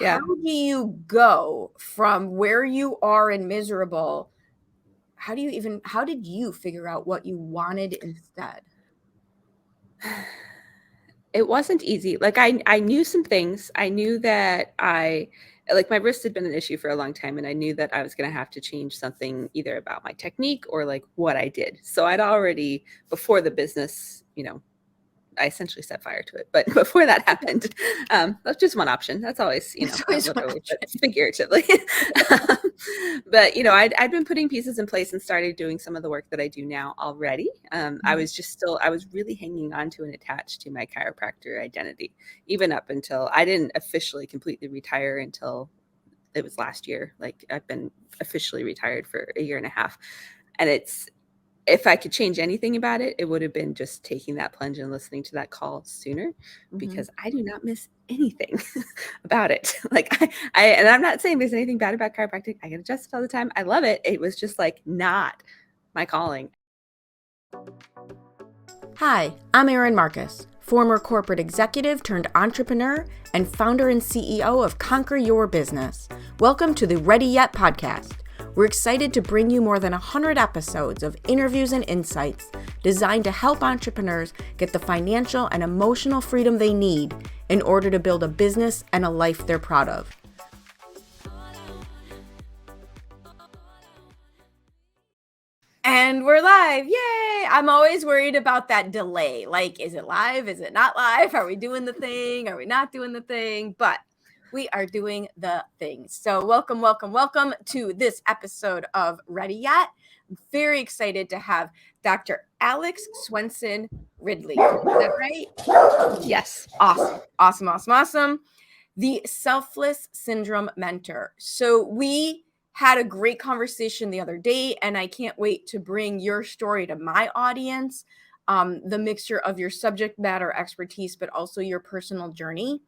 How do you go from where you are and miserable? How did you figure out what you wanted instead? It wasn't easy. Like I knew some things. I knew that my wrist had been an issue for a long time, and I knew that I was going to have to change something either about my technique or like what I did. So I'd already, before the business, I essentially set fire to it. But before that happened, that's just one option. That's always, not literally, but figuratively. But, I'd been putting pieces in place and started doing some of the work that I do now already. I was really hanging on to and attached to my chiropractor identity, even up until I didn't officially completely retire until it was last year. Like I've been officially retired for a year and a half. And if I could change anything about it, it would have been just taking that plunge and listening to that call sooner, because I do not miss anything about it. Like and I'm not saying there's anything bad about chiropractic. I get adjusted all the time. I love it. It was just like not my calling. Hi, I'm Erin Marcus, former corporate executive turned entrepreneur and founder and CEO of Conquer Your Business. Welcome to the Ready Yet podcast. We're excited to bring you more than 100 episodes of interviews and insights designed to help entrepreneurs get the financial and emotional freedom they need in order to build a business and a life they're proud of. And we're live. Yay! I'm always worried about that delay. Like, is it live? Is it not live? Are we doing the thing? Are we not doing the thing? But we are doing the thing. So welcome to this episode of Ready Yet. I'm very excited to have Dr. Alex Swenson-Ridley. Is that right? Yes. Awesome. The Selfless Syndrome Mentor. So we had a great conversation the other day, and I can't wait to bring your story to my audience. The mixture of your subject matter expertise, but also your personal journey.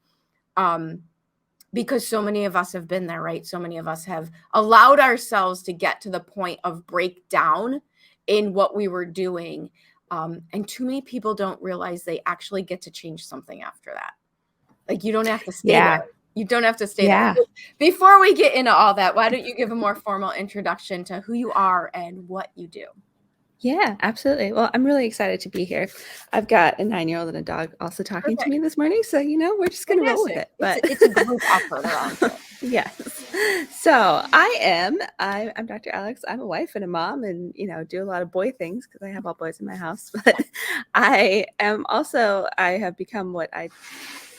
Because so many of us have been there, right? So many of us have allowed ourselves to get to the point of breakdown in what we were doing. And too many people don't realize they actually get to change something after that. Like, you don't have to stay there. You don't have to stay there. Before we get into all that, why don't you give a more formal introduction to who you are and what you do? Yeah, absolutely. Well, I'm really excited to be here. I've got a 9-year-old and a dog also talking to me this morning. So, we're just going to roll with it. But it's a group effort around it. Yes. So I'm Dr. Alex. I'm a wife and a mom and, do a lot of boy things because I have all boys in my house. But I have become what I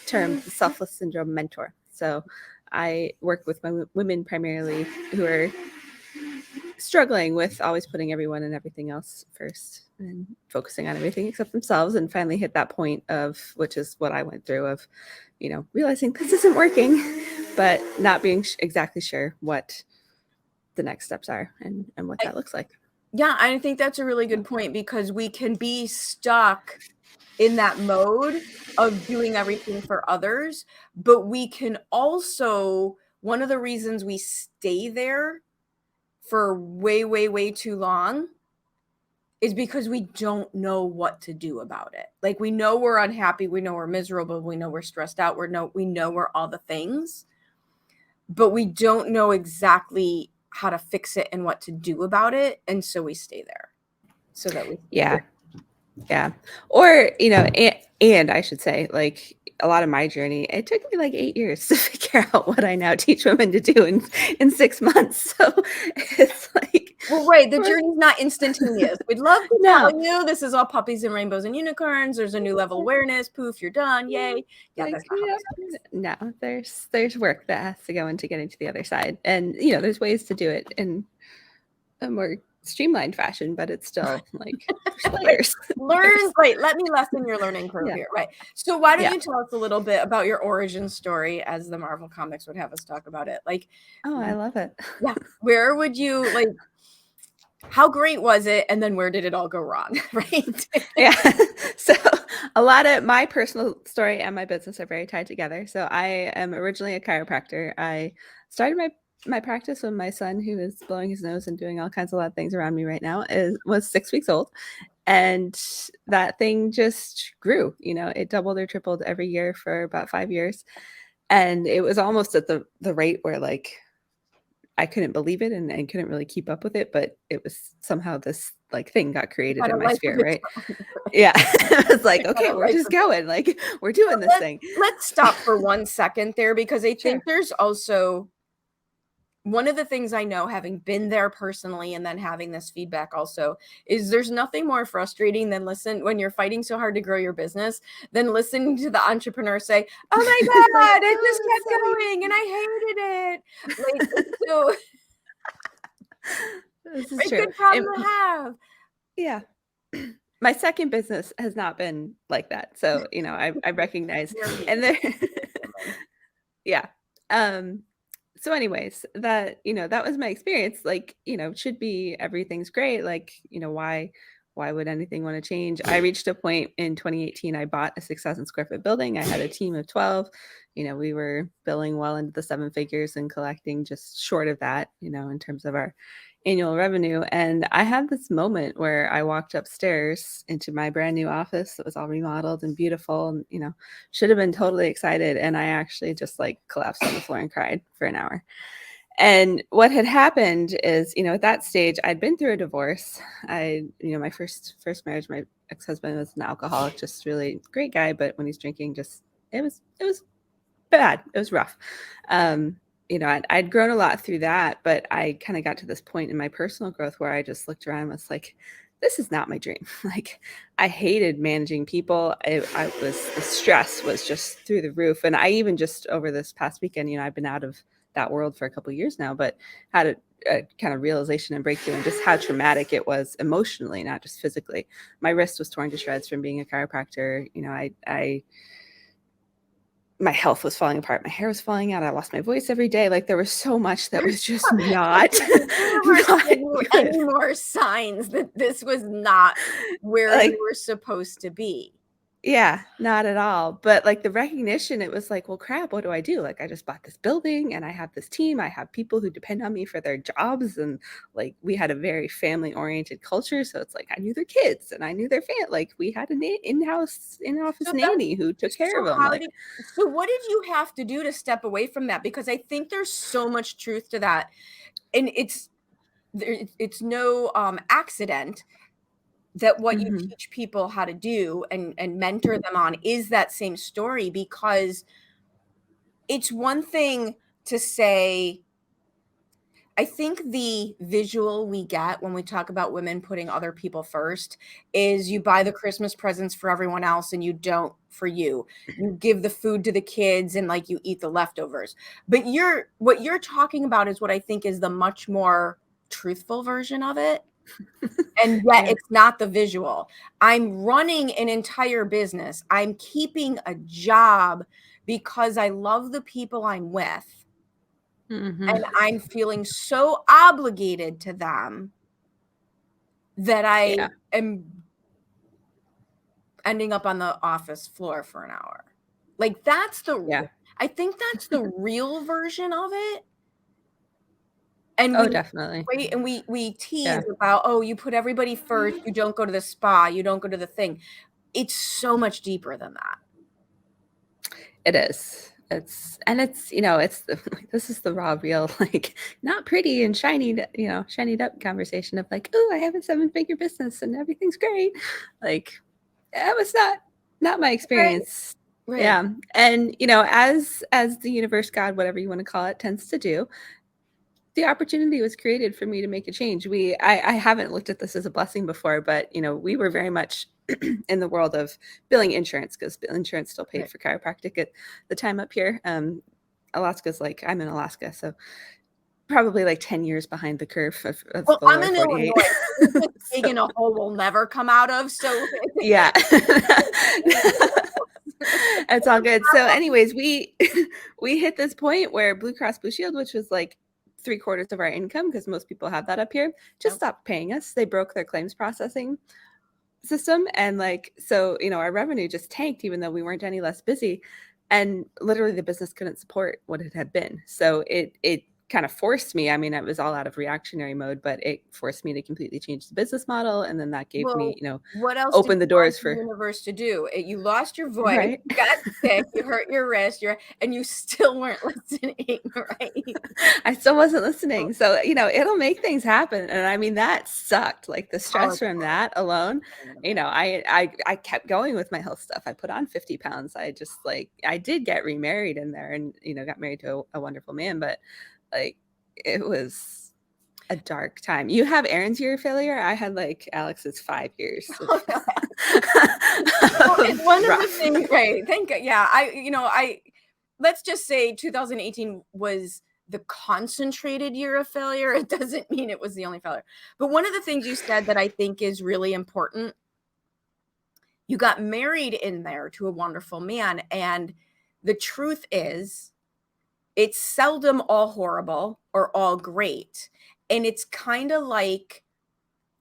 term the Selfless Syndrome Mentor. So I work with my women primarily who are struggling with always putting everyone and everything else first and focusing on everything except themselves, and finally hit that point of, which is what I went through, of, realizing this isn't working, but not being exactly sure what the next steps are and what that looks like. Yeah, I think that's a really good point, because we can be stuck in that mode of doing everything for others, but we can also, one of the reasons we stay there for way too long is because we don't know what to do about it. Like, we know we're unhappy, we know we're miserable, we know we're stressed out, we know we're all the things, but we don't know exactly how to fix it and what to do about it, and so we stay there so that we yeah or and I should say, like, a lot of my journey, it took me like 8 years to figure out what I now teach women to do in 6 months. So it's like, well, right, the journey's not instantaneous. We'd love to tell you this is all puppies and rainbows and unicorns. There's a new level of awareness. Poof, you're done. Yay. Yeah, that's not how it works. No, there's work that has to go into getting to the other side, and there's ways to do it in a more streamlined fashion, but it's still like layers. Right. Let me lessen your learning curve here. Right. So why don't you tell us a little bit about your origin story, as the Marvel comics would have us talk about it? Like, I love it. Yeah. Where would you, like, how great was it? And then where did it all go wrong? Right. Yeah. So a lot of my personal story and my business are very tied together. So I am originally a chiropractor. I started my practice when my son, who is blowing his nose and doing all kinds of loud things around me right now, was 6 weeks old. And that thing just grew. It doubled or tripled every year for about 5 years. And it was almost at the rate where like I couldn't believe it and couldn't really keep up with it, but it was somehow this like thing got created Had a in my life of sphere, its right? own. Yeah. It's like, It had okay, a we're life just of its going, like we're doing this let's thing. let's stop for 1 second there because I think Sure. there's also one of the things I know, having been there personally and then having this feedback also, is there's nothing more frustrating than listen when you're fighting so hard to grow your business, than listening to the entrepreneur say, "Oh my Like, god, it just oh, kept so going and I hated it." Like, it's so this is a true. good problem And to have. yeah. My second business has not been like that. So, I recognize You're and amazing. there Woman. yeah. Um so anyways, that was my experience. Like, should be everything's great. Like, why would anything want to change? I reached a point in 2018. I bought a 6,000 square foot building. I had a team of 12. We were billing well into the seven figures and collecting just short of that, in terms of our annual revenue. And I had this moment where I walked upstairs into my brand new office that was all remodeled and beautiful and, should have been totally excited. And I actually just like collapsed on the floor and cried for an hour. And what had happened is, at that stage, I'd been through a divorce. My first marriage, my ex-husband was an alcoholic, just really great guy, but when he's drinking, just it was bad. It was rough. I'd grown a lot through that, but I kind of got to this point in my personal growth where I just looked around and was like, this is not my dream. Like, I hated managing people. The stress was just through the roof. And I even just over this past weekend, I've been out of that world for a couple of years now, but had a kind of realization and breakthrough and just how traumatic it was emotionally, not just physically. My wrist was torn to shreds from being a chiropractor. My health was falling apart. My hair was falling out. I lost my voice every day. Like, there was so much that was just not, The universe not gave you good. any more signs that this was not where you Like, were supposed to be. yeah, not at all. But like the recognition, it was like, well, crap, what do I do? Like, I just bought this building and I have this team. I have people who depend on me for their jobs. And like, we had a very family oriented culture. So it's like, I knew their kids and I knew their family. Like, we had an in-office So that nanny who took care so of them. how Like, did so what did you have to do to step away from that? Because I think there's so much truth to that. And it's no accident that what you mhm, teach people how to do and mentor them on is that same story, because it's one thing to say, I think the visual we get when we talk about women putting other people first is you buy the Christmas presents for everyone else and you don't for you. You give the food to the kids and like you eat the leftovers. But what you're talking about is what I think is the much more truthful version of it. And yet yeah. it's not the visual. I'm running an entire business. I'm keeping a job because I love the people I'm with. Mhm. And I'm feeling so obligated to them that I Yeah. am ending up on the office floor for an hour. Like, that's Yeah. I think that's the real version of it. And Oh, we definitely. right, and we tease Yeah. about, "Oh, you put everybody first, you don't go to the spa, you don't go to the thing." It's so much deeper than that. It is. It's this is the raw, real, like, not pretty and shinied up conversation of like, oh, I have a seven-figure business and everything's great. Like, that was not my Right, experience. right. Yeah. And as the universe, God, whatever you want to call it, tends to do, the opportunity was created for me to make a change. I haven't looked at this as a blessing before, but we were very much in the world of billing insurance because insurance still paid Right. for chiropractic at the time up here. Alaska's like, I'm in Alaska, so probably like 10 years behind the curve of Well, the I'm lower in 48. Illinois, so we're just So, digging a hole we'll never come out of, so yeah. It's all good. So anyways, we hit this point where Blue Cross Blue Shield, which was like three-quarters of our income, because most people have that up here, just Yep. stopped paying us. They broke their claims processing system. And like, so, our revenue just tanked, even though we weren't any less busy. And literally the business couldn't support what it had been. So it kind of forced me. I mean, it was all out of reactionary mode, but it forced me to completely change the business model. And then that gave me, Well, what else did opened the you want doors the for, universe to do? You lost your voice, right. you got sick, you hurt your wrist, and you still weren't listening, right? I still wasn't listening. So, it'll make things happen. And I mean, that sucked. Like the Oh, stress it's from horrible. that alone, I can't even I kept going with my health stuff. I put on 50 pounds. I just I did get remarried in there and, got married to a wonderful man, but like it was a dark time. You have Erin's year of failure. I had Alex's 5 years of, Well, and of one of the rough. things, right? Yeah, let's just say 2018 was the concentrated year of failure. It doesn't mean it was the only failure. But one of the things you said that I think is really important, you got married in there to a wonderful man. And the truth is, it's seldom all horrible or all great. And it's kind of like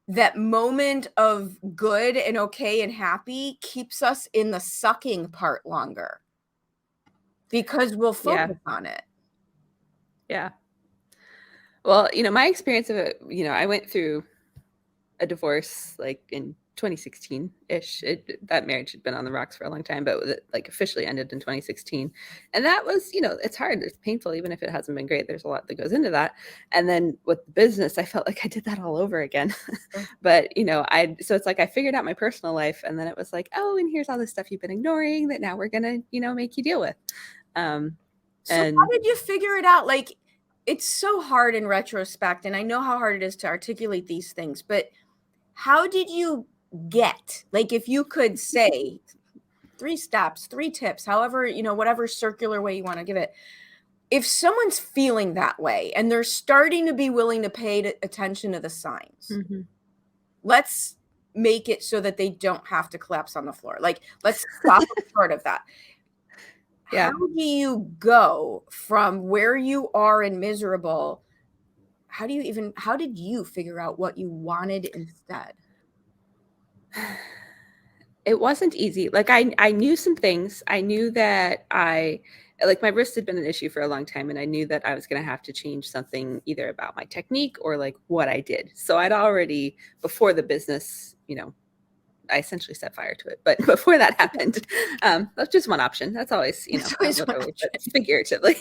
that moment of good and okay and happy keeps us in the sucking part longer because we'll Yeah. focus on it. Yeah. Well, my experience of it, I went through a divorce in 2016-ish. That marriage had been on the rocks for a long time, but it officially ended in 2016. And that was, it's hard. It's painful, even if it hasn't been great. There's a lot that goes into that. And then with the business, I felt like I did that all over again. But, so it's I figured out my personal life, and then it was oh, and here's all this stuff you've been ignoring that now we're going to, make you deal with. So how did you figure it out? It's so hard in retrospect, and I know how hard it is to articulate these things, but how did you get, if you could say 3 steps, 3 tips, however, whatever circular way you want to give it, if someone's feeling that way and they're starting to be willing to pay attention to the signs, let's make it so that they don't have to collapse on the floor. Let's stop short of that. Yeah. How do you go from where you are and miserable? How did you figure out what you wanted instead? It wasn't easy. I knew some things. I knew that my wrist had been an issue for a long time, and I knew that I was going to have to change something either about my technique or what I did. So I'd already, before the business, I essentially set fire to it. But before that happened, that's just one option. That's always, literally, but figuratively.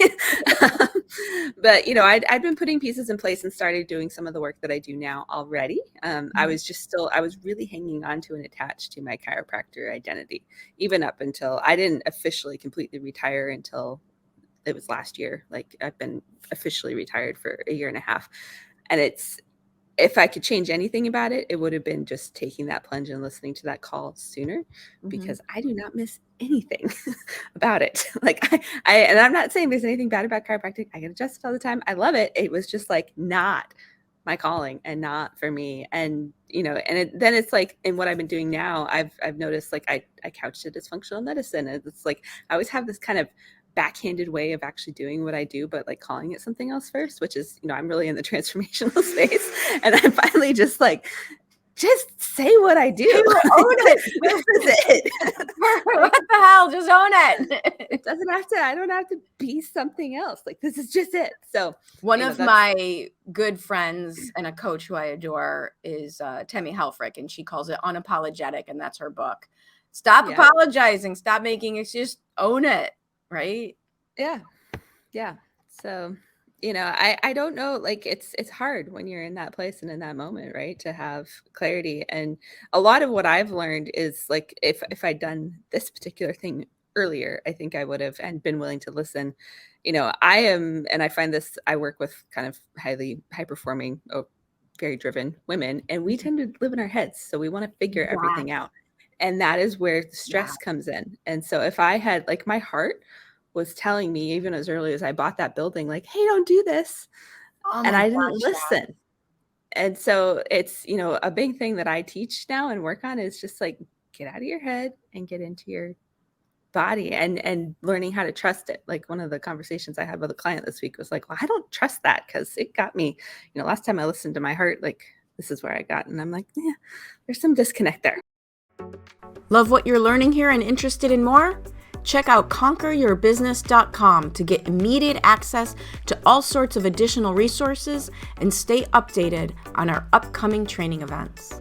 But, I'd been putting pieces in place and started doing some of the work that I do now already. I was really hanging on to and attached to my chiropractor identity, even up until I didn't officially completely retire until it was last year. I've been officially retired for a year and a half. And if I could change anything about it, it would have been just taking that plunge and listening to that call sooner, because I do not miss anything about it. And I'm not saying there's anything bad about chiropractic. I get adjusted all the time. I love it. It was just not my calling and not for me. And, then it's in what I've been doing now, I've noticed I couched it as functional medicine. And it's I always have this kind of backhanded way of actually doing what I do, but calling it something else first, which is, I'm really in the transformational space. And I'm finally just say what I do. Own it. This is it. What the hell? Just own it. It doesn't have to, I don't have to be something else. This is just it. So one of my good friends and a coach who I adore is Tammy Helfrich, and she calls it unapologetic. And that's her book. Stop apologizing. Stop making excuses. Own it. Right? Yeah. Yeah. So, I don't know, it's hard when you're in that place and in that moment, right? To have clarity. And a lot of what I've learned is if I'd done this particular thing earlier, I think I would have and been willing to listen. And I find this, I work with kind of high performing, very driven women, and we tend to live in our heads. So we want to figure everything out. And that is where the stress comes in. And so if I had my heart was telling me, even as early as I bought that building, hey, don't do this. And I didn't listen. And so it's, a big thing that I teach now and work on is just get out of your head and get into your body and learning how to trust it. One of the conversations I had with a client this week was well, I don't trust that because it got me, last time I listened to my heart, this is where I got. And I'm yeah, there's some disconnect there. Love what you're learning here and interested in more? Check out conqueryourbusiness.com to get immediate access to all sorts of additional resources and stay updated on our upcoming training events.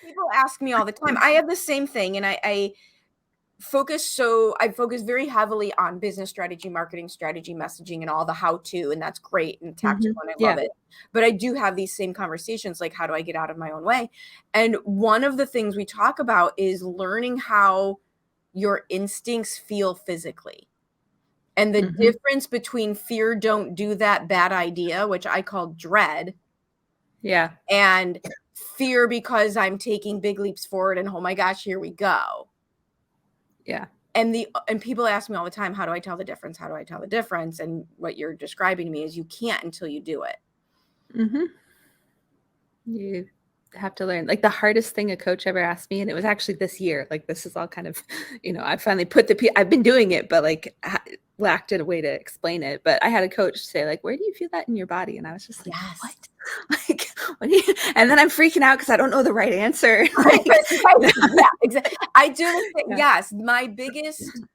People ask me all the time. I have the same thing, and I focus very heavily on business strategy, marketing strategy, messaging, and all the how-to, and that's great and tactical, and I love it. But I do have these same conversations, like, how do I get out of my own way? And one of the things we talk about is learning how your instincts feel physically. And the difference between fear, don't do that, bad idea, which I call dread. Yeah. And fear because I'm taking big leaps forward and oh my gosh, here we go. Yeah. And people ask me all the time, how do I tell the difference? How do I tell the difference? And what you're describing to me is you can't until you do it. You have to learn. Like, the hardest thing a coach ever asked me, and it was actually this year, like, this is all kind of, I finally I've been doing it, but like lacked a way to explain it. But I had a coach say, like, where do you feel that in your body? And I was just like, what? Like, what do you? And then I'm freaking out because I don't know the right answer. Like, yeah, exactly. I do the thing. Yes, my biggest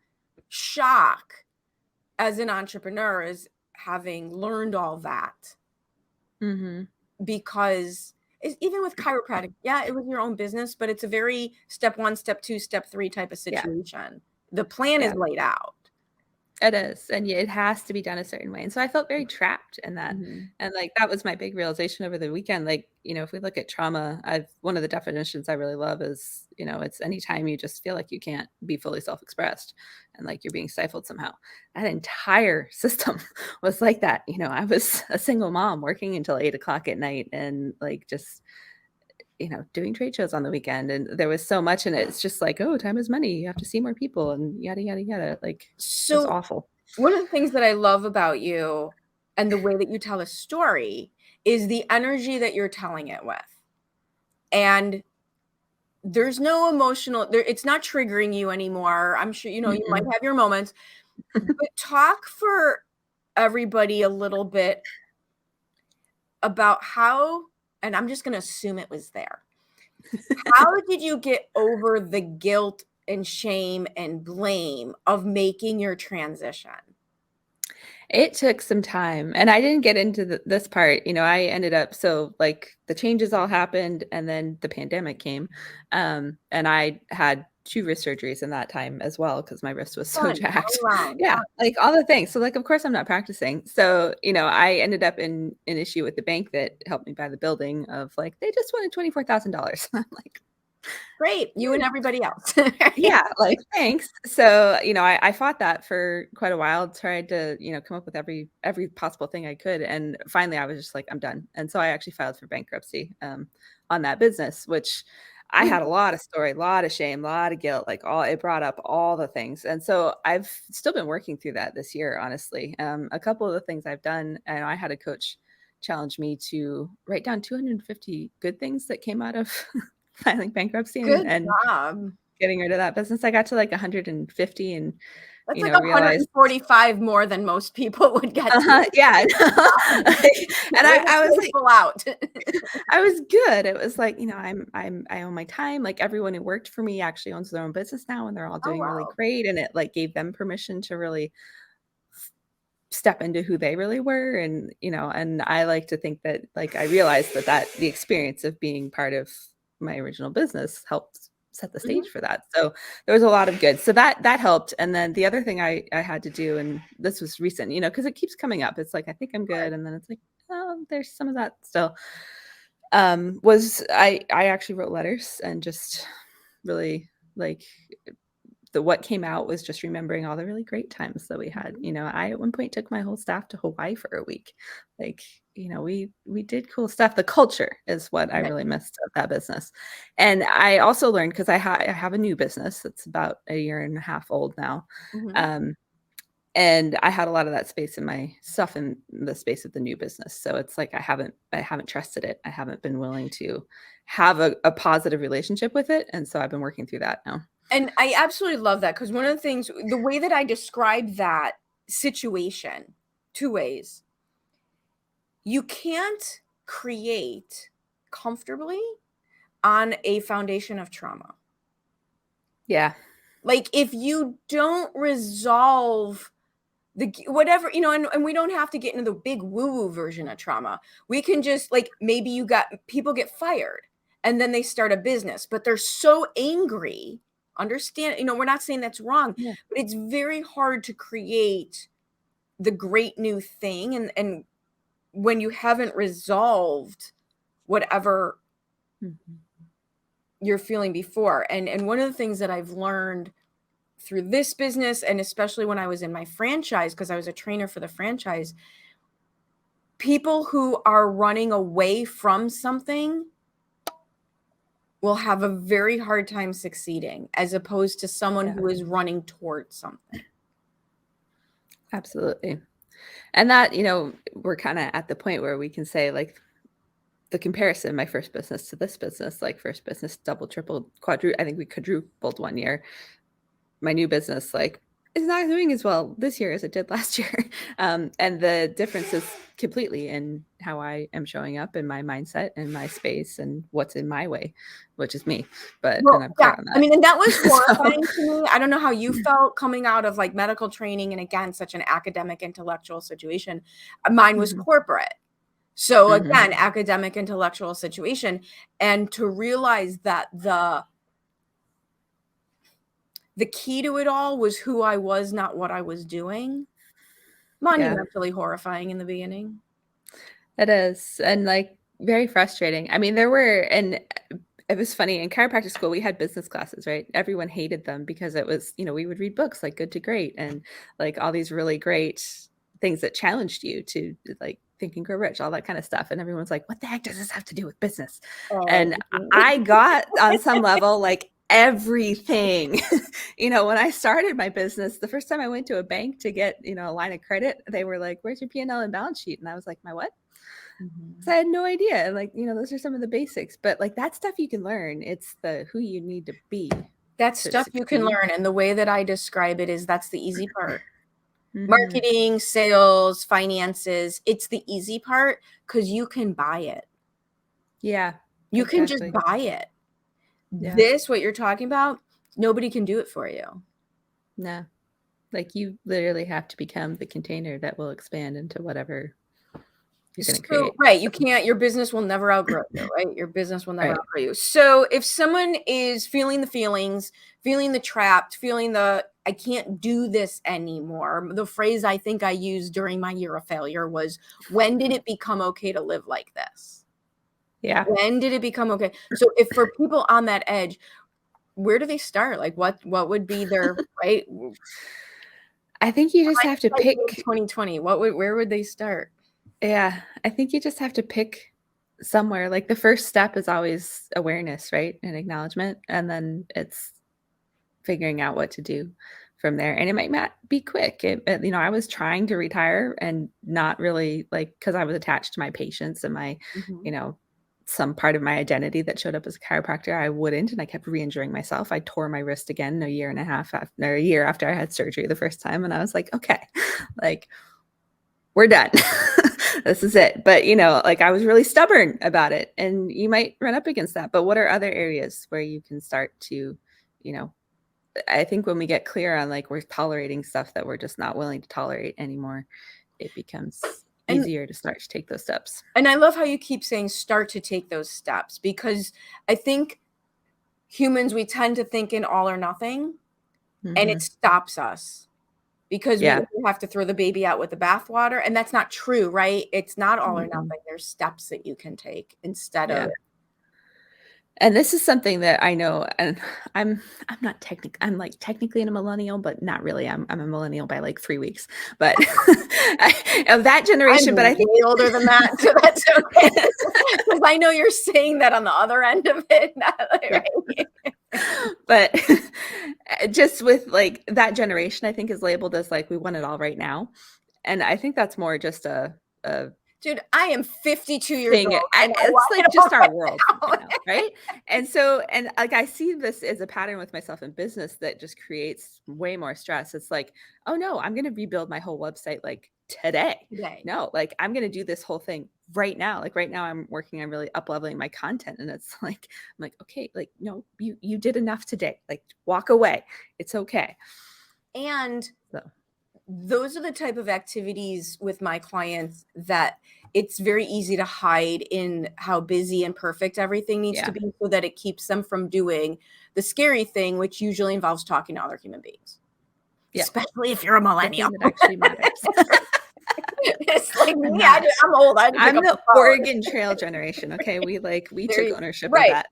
shock as an entrepreneur is having learned all that. Because even with chiropractic, it was your own business, but it's a very step 1, step 2, step 3 type of situation. The plan is laid out. It is. And it has to be done a certain way. And so I felt very trapped in that. And like, that was my big realization over the weekend. Like, if we look at trauma, one of the definitions I really love is, it's anytime you just feel like you can't be fully self-expressed and like you're being stifled somehow. That entire system was like that. I was a single mom working until 8:00 at night and like just doing trade shows on the weekend. And there was so much in it. It's just like, oh, time is money. You have to see more people and yada, yada, yada. Like, so it's awful. One of the things that I love about you and the way that you tell a story is the energy that you're telling it with. And there's no emotional, it's not triggering you anymore. I'm sure, you might have your moments, but talk for everybody a little bit about how, and I'm just going to assume it was there. How did you get over the guilt and shame and blame of making your transition? It took some time, and I didn't get into this part. I ended up, so like the changes all happened and then the pandemic came. And I had 2 wrist surgeries in that time as well because my wrist was so jacked. Yeah, like all the things. So like, of course I'm not practicing. So, I ended up in an issue with the bank that helped me buy the building of like, they just wanted $24,000. I'm like, great, you and everybody else. Yeah, like, thanks. So, I fought that for quite a while, tried to, come up with every possible thing I could. And finally I was just like, I'm done. And so I actually filed for bankruptcy on that business, which I had a lot of story, a lot of shame, a lot of guilt, like it brought up all the things. And so I've still been working through that this year, honestly. A couple of the things I've done, and I had a coach challenge me to write down 250 good things that came out of filing bankruptcy and job. Getting rid of that business. I got to like 150 and that's like 145 more than most people would get to. Yeah. And I was like, full out. I was good. It was like, I own my time. Like, everyone who worked for me actually owns their own business now and they're all doing really great. And it like gave them permission to really step into who they really were. And, and I like to think that like, I realized that the experience of being part of my original business helped set the stage for that. So there was a lot of good. So that helped. And then the other thing I had to do, and this was recent, because it keeps coming up. It's like, I think I'm good. And then it's like, oh, there's some of that still. Was I actually wrote letters and just really like what came out was just remembering all the really great times that we had. I at one point took my whole staff to Hawaii for a week. Like, we did cool stuff. The culture is what I really missed of that business. And I also learned, because I have a new business that's about 1.5 years old now. And I had a lot of that space in my stuff in the space of the new business. So it's like, I haven't trusted it. I haven't been willing to have a positive relationship with it. And so I've been working through that now. And I absolutely love that, because one of the things, the way that I describe that situation, 2 ways. You can't create comfortably on a foundation of trauma. Yeah. Like if you don't resolve the whatever, and we don't have to get into the big woo-woo version of trauma. We can just like, maybe people get fired and then they start a business, but they're so angry. Understand, we're not saying that's wrong, Yeah. but it's very hard to create the great new thing. And when you haven't resolved whatever you're feeling before. And one of the things that I've learned through this business, and especially when I was in my franchise, because I was a trainer for the franchise, people who are running away from something will have a very hard time succeeding, as opposed to someone who is running towards something. Absolutely. And that, we're kind of at the point where we can say, like, the comparison, my first business to this business, like first business double, triple, quadruple, I think we quadrupled one year. My new business, like, is not doing as well this year as it did last year. And the difference is completely in how I am showing up, in my mindset and my space and what's in my way, which is me. But Well, and I'm clear on that. I mean, and that was horrifying to me. I don't know how you felt coming out of like medical training, and again, such an academic intellectual situation. Mine was corporate. So again, academic intellectual situation. And to realize that the key to it all was who I was, not what I was doing. Monumentally horrifying in the beginning. It is. And like very frustrating. I mean, and it was funny, in chiropractic school, we had business classes, right? Everyone hated them because it was, we would read books like Good to Great and like all these really great things that challenged you to like Think and Grow Rich, all that kind of stuff. And everyone's like, what the heck does this have to do with business? And I got on some level like everything. When I started my business, the first time I went to a bank to get, a line of credit, they were like, where's your P&L and balance sheet? And I was like, my what? So I had no idea. And like, those are some of the basics, but like that stuff you can learn. It's the who you need to be. That stuff you can learn. And the way that I describe it is that's the easy part. Marketing, sales, finances, it's the easy part because you can buy it. Yeah. You can just buy it. Yeah. This, what you're talking about, nobody can do it for you. No. Like you literally have to become the container that will expand into whatever you're going to create. Right. You can't, your business will never outgrow you, right? Your business will never outgrow you. So if someone is feeling the feelings, feeling the trapped, feeling the, I can't do this anymore. The phrase I think I used during my year of failure was, when did it become okay to live like this? Yeah. When did it become okay? So if for people on that edge, where do they start? Like what would be their, right? I think you just have to pick 2020. Where would they start? Yeah, I think you just have to pick somewhere. Like the first step is always awareness, right? And acknowledgement. And then it's figuring out what to do from there. And it might not be quick. I was trying to retire and not really because I was attached to my patients and my, some part of my identity that showed up as a chiropractor, I wouldn't. And I kept re-injuring myself. I tore my wrist again a year after I had surgery the first time. And I was like, okay, we're done. This is it. But, I was really stubborn about it, and you might run up against that. But what are other areas where you can start to, I think when we get clear on we're tolerating stuff that we're just not willing to tolerate anymore, it becomes easier to start to take those steps. And I love how you keep saying start to take those steps, because I think humans, we tend to think in all or nothing, and it stops us. Because we have to throw the baby out with the bathwater. And that's not true, right? It's not all or nothing. There's steps that you can take instead of. And this is something that I know, and I'm technically a millennial, but not really. I'm a millennial by 3 weeks, but of that generation. I'm but I think way older than that, so that's okay. Because I know you're saying that on the other end of it. Right? But just with that generation, I think is labeled as we want it all right now. And I think that's more just a Dude, I am 52 years thing. old, and I It's walk like it just all our right world, now. you know, right? And so, and like I see this as a pattern with myself in business that just creates way more stress. It's like, oh no, I'm going to rebuild my whole website like today. Today. No, like I'm going to do this whole thing right now. Like right now, I'm working on really up leveling my content, and it's like I'm like, okay, like no, you did enough today. Like walk away. It's okay. And So those are the type of activities with my clients that it's very easy to hide in how busy and perfect everything needs to yeah, be, so that it keeps them from doing the scary thing, which usually involves talking to other human beings, yeah, especially if you're a the millennial. thing that actually matters. It's like I'm me. not. I'm old. I had to pick I'm up the the phone. Oregon Trail generation. Okay, we took ownership of Right. that.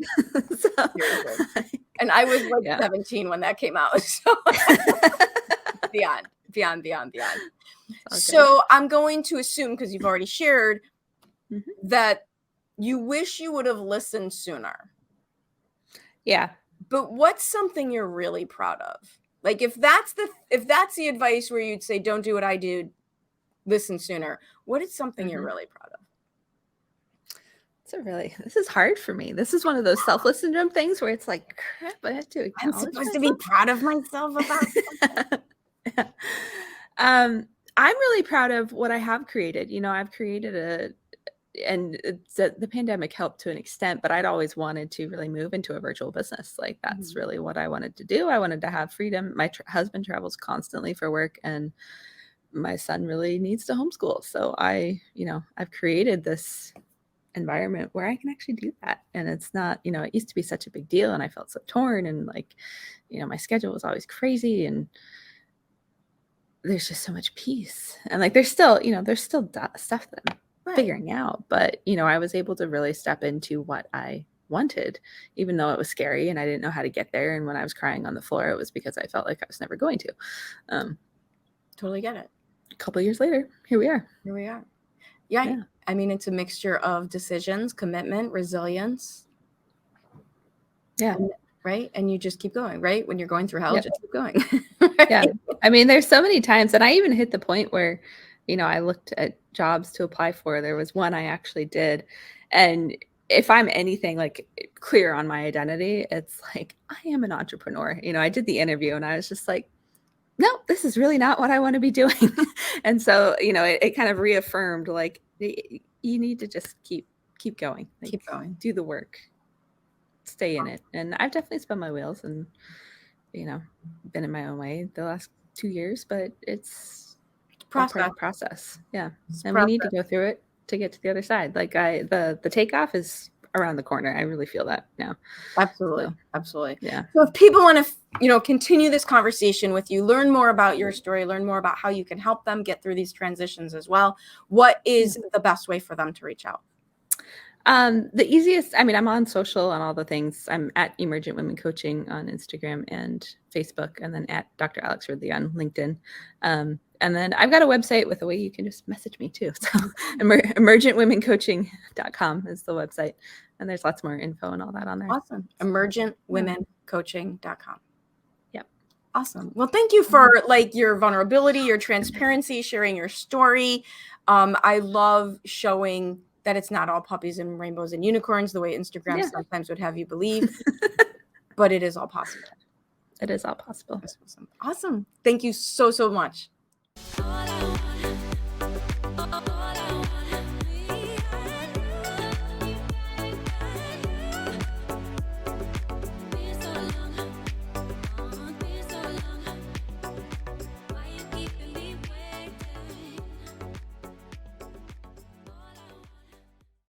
So, Seriously. And I was like yeah. 17 when that came out. So beyond. It's all good. So I'm going to assume, because you've already shared, Mhm. that you wish you would have listened sooner. Yeah. But what's something you're really proud of? Like if that's the advice where you'd say, don't do what I did, listen sooner. What is something you're Mhm. really proud of? This is hard for me. This is one of those selfless syndrome things where it's like, crap, I have to I'm acknowledge supposed to be myself. proud of myself about Yeah. I'm really proud of what I have created. You know, I've created and the pandemic helped to an extent, but I'd always wanted to really move into a virtual business. Like that's really what I wanted to do. I wanted to have freedom. My husband travels constantly for work, and my son really needs to homeschool. So I've created this environment where I can actually do that. And it's not, it used to be such a big deal, and I felt so torn, and like, my schedule was always crazy, and there's just so much peace. And like there's still stuff that I'm figuring out, but I was able to really step into what I wanted, even though it was scary and I didn't know how to get there. And when I was crying on the floor, it was because I felt like I was never going to. Totally get it. A couple of years later, here we are. Yeah. I mean, it's a mixture of decisions, commitment, resilience. Yeah. Right. And you just keep going, right? When you're going through hell, just keep going. Right? Yeah. I mean, there's so many times, and I even hit the point where, I looked at jobs to apply for. There was one I actually did. And if I'm anything like clear on my identity, it's like, I am an entrepreneur. I did the interview and I was just like, no, this is really not what I want to be doing. And so, it kind of reaffirmed like, you need to just keep going. Like, keep going. Do the work. Stay in it. And I've definitely spun my wheels and, been in my own way the last 2 years, but it's all part of the process. Yeah. And we need to go through it to get to the other side. Like the takeoff is around the corner. I really feel that now. Absolutely. Yeah. So if people want to, continue this conversation with you, learn more about your story, learn more about how you can help them get through these transitions as well, what is the best way for them to reach out? The easiest, I'm on social on all the things. I'm at Emergent Women Coaching on Instagram and Facebook, and then at Dr. Alex Ridley on LinkedIn. And then I've got a website with a way you can just message me too. So emergentwomencoaching.com is the website. And there's lots more info and all that on there. Awesome. Emergentwomencoaching.com. Yep. Awesome. Well, thank you for your vulnerability, your transparency, sharing your story. I love showing that it's not all puppies and rainbows and unicorns the way Instagram sometimes would have you believe, but it is all possible. It is all possible. Awesome. Thank you so much.